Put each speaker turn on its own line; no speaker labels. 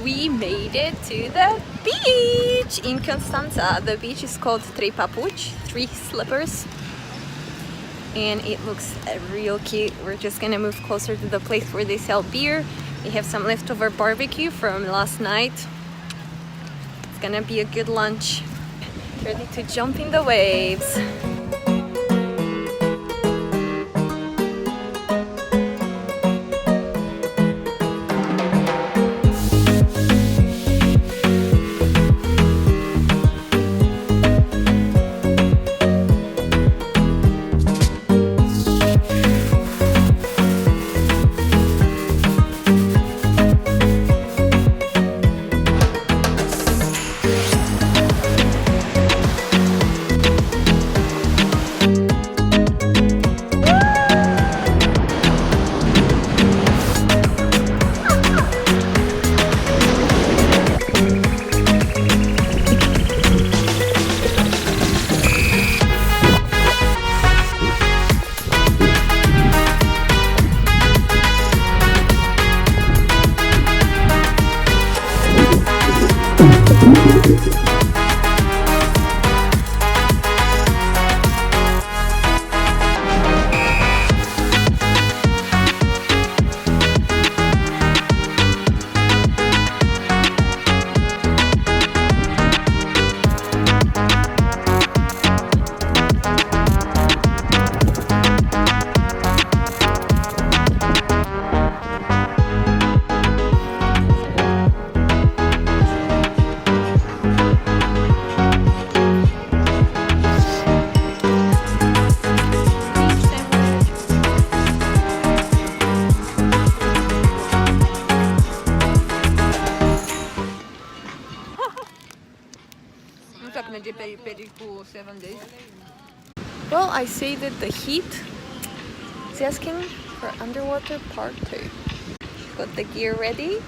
We made it to the beach in Constanta. The beach is called Trei Papuci, 3 slippers. And it looks real cute. We're just gonna move closer to the place where they sell beer. We have some leftover barbecue from last night. It's gonna be a good lunch. Ready to jump in the waves. Well, I say that the heat is asking for underwater part 2. Got the gear ready.